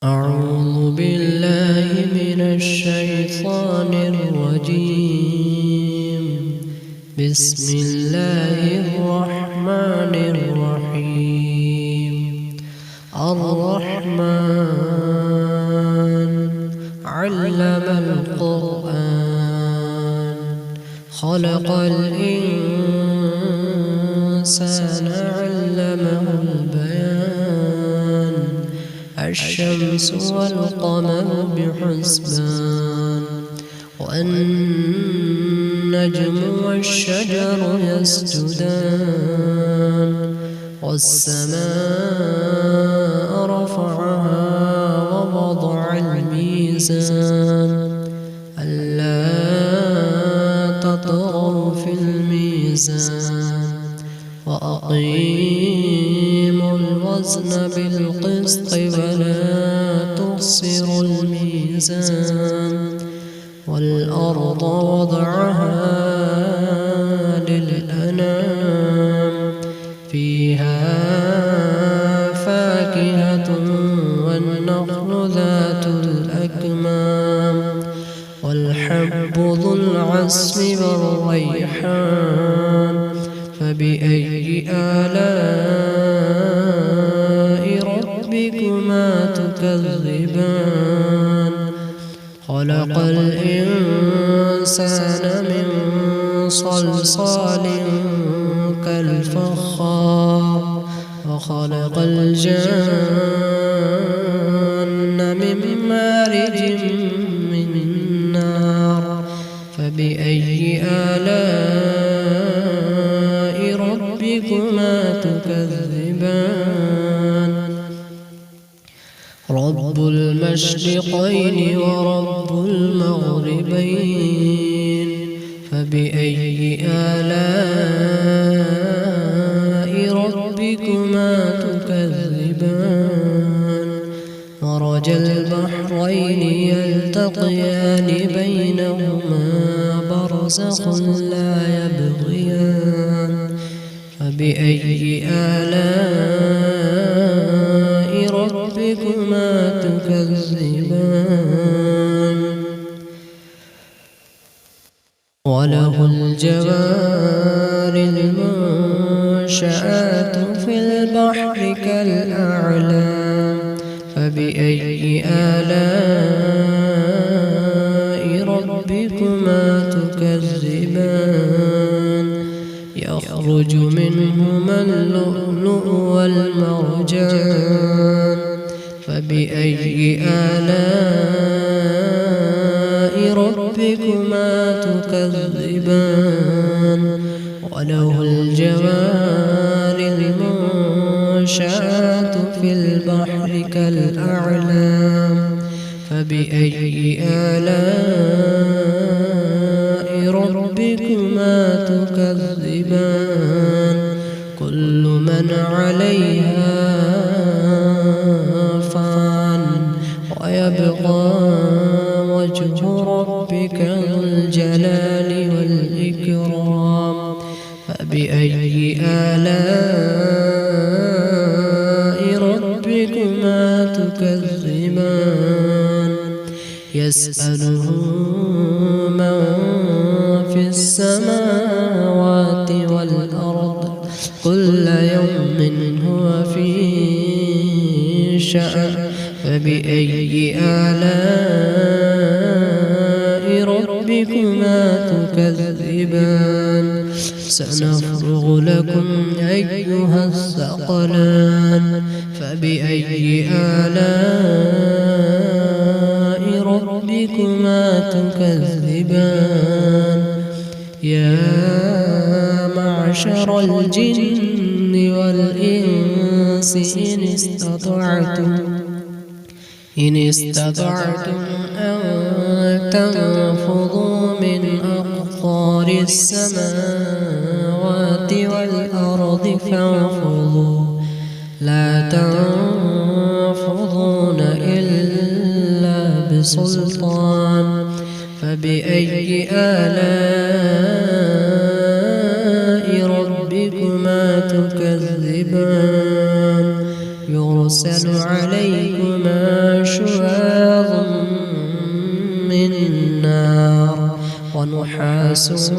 أعوذ بالله من الشيطان الرجيم. بسم الله الرحمن الرحيم. الرحمن علم القرآن خلق الإنسان علمه البيان. الشمس والقمر بحسبان والنجم والشجر يسجدان والسماء رفعها ووضع الميزان ألا تطغوا في الميزان وأقيموا الوزن بالقسط ولا تخسروا الميزان والأرض وضعها للأنام فيها فاكهة والنخل ذات الأكمام والحب ذو العصف والريحان. فبأي آلاء ربكما تكذبان؟ خلق الإنسان من صلصال كالفخار وخلق الجن من مارج من نار. فبأي آلاء ربكما تكذبان؟ رب المشرقين ورب المغربين. فبأي آلاء ربكما تكذبان؟ مرج البحرين يلتقيان بينهما برزخ لا يبغيان. فبأي آلاء ربكما تكذبان؟ وله الجوار المنشآت في البحر كالأعلام. فبأي آلاء ربكما تكذبان؟ يخرج منهما اللؤلؤ والمرجان. فبأي آلاء ربكما تكذبان؟ وله الجوار المنشآت في البحر كالأعلام. فبأي آلاء ربكما تكذبان؟ كل من عليها فان ويبقى وجه ربك ذو الجلال والإكرام. فبأي آلاء ربكما تكذبان؟ يسأله من في السماوات والأرض كل يوم هو في شأن. فبأي آلاء ربكما تكذبان؟ سنفرغ لكم أيها الثقلان. فبأي آلاء ربكما تكذبان؟ يا معشر الجن والإنس إن استطعتم أن تنفضوا من أقطار السماوات والأرض فانفضوا لا تنفضون إلا بسلطان. فبأي آلاء ربكما تكذبان؟ يرسل عليكما شواظ من نار ونحاس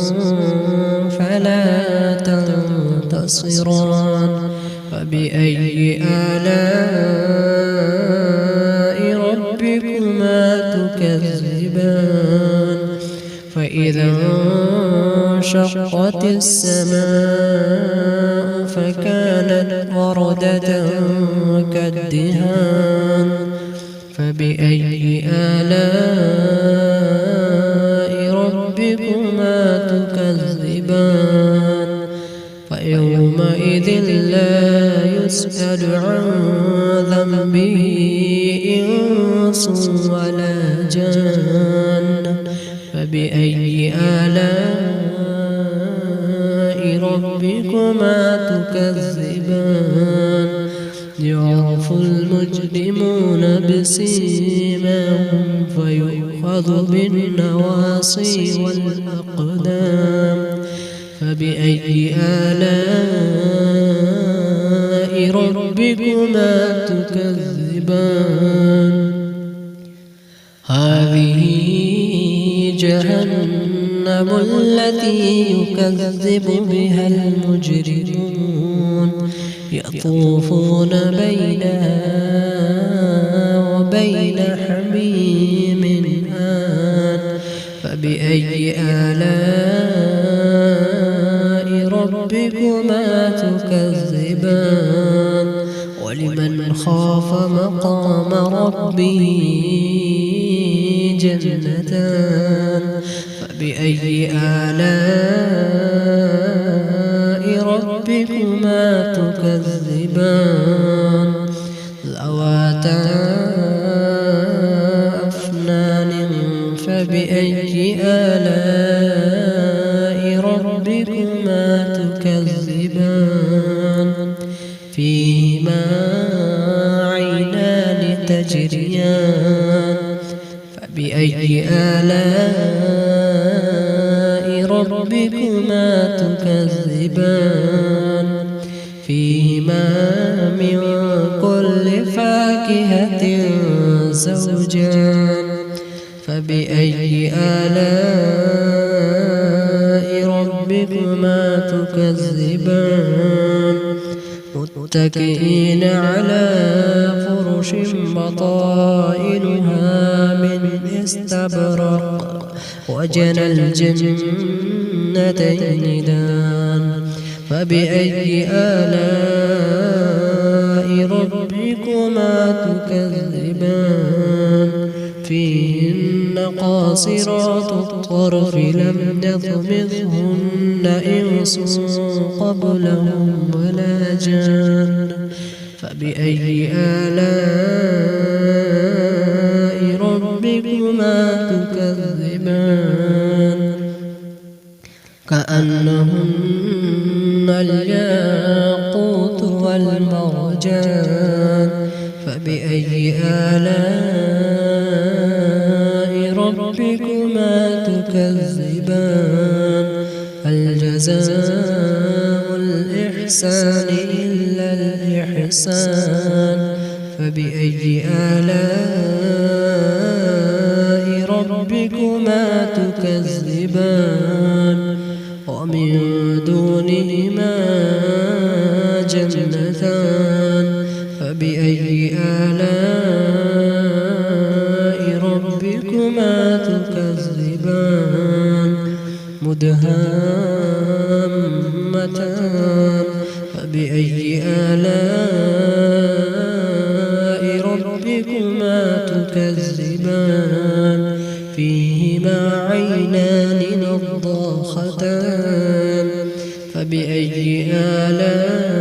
فلا تنتصران فبأي آلاء ربكما تكذبان فإذا انشقت السماء فكانت وردة كالدهان فبأي آلاء ربكما تكذبان فيومئذ لا يسأل عن ذنبه إنس ولا جان فبأي آلاء ربكما تكذبان يعرف المجرمون بسيماهم فيؤخذ بالنواصي والأقدام فبأي آلاء ربكما تكذبان هذه جهنم التي يكذب بها المجرمون يطوفون بينها وبين حميم آن فبأي آلاء ربكما تكذبان ولمن خاف مقام ربه جنتان فبأي آلاء ربكما تكذبان ذواتا أفنان فبأي آلاء ربكما تكذبان فيهما عينان تجريان فبأي آلاء ربكما تكذبان فيهما من كل فاكهة زوجان فبأي آلاء ربكما تكذبان متكئين على فرش بطائنها من استبرق وجنى الجنتين دان فبأي آلاء ربكما تكذبان فيهن قاصرات الطرف لم يطمثهن إنس قبلهم ولا جان فبأي آلاء ربكما تكذبان كأنهن الياقوت والمرجان فبأي آلاء ربكما تكذبان هل جزاء الإحسان إلا الإحسان فبأي آلاء ربكما تكذبان ومن دونهما جنتان فبأي آلاء ربكما تكذبان مدهامتان فبأي آلاء ربكما تكذبان فيهما عينان نضاختان فبأي آلاء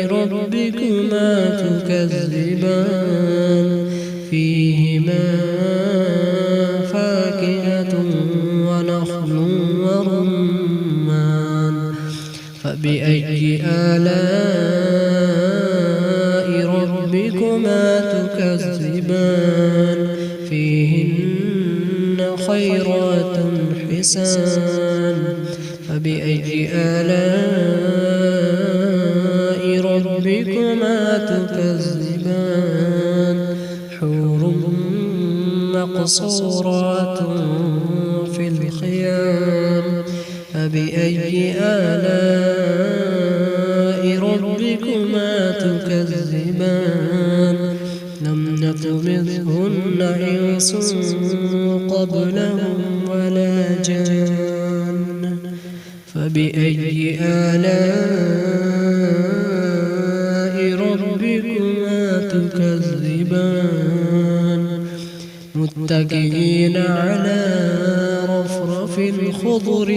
ربكما تكذبان فيهما فاكهة ونخل ورمان فبأي آلاء ربكما تكذبان فيهن خيرات حسان فبأي آلاء ربكما تكذبان تكذبان حور مقصورات في الخيام فبأي آلاء ربكما تكذبان لم يطمثهن إنس قبلهم ولا جان فبأي آلاء ربكما تكذبان متكئين على رفرف خضر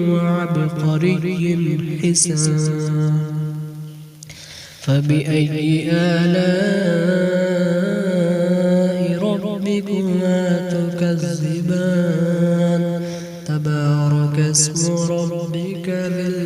وعبقري حسان فبأي آلاء ربكما تكذبان تبارك اسم ربك ذي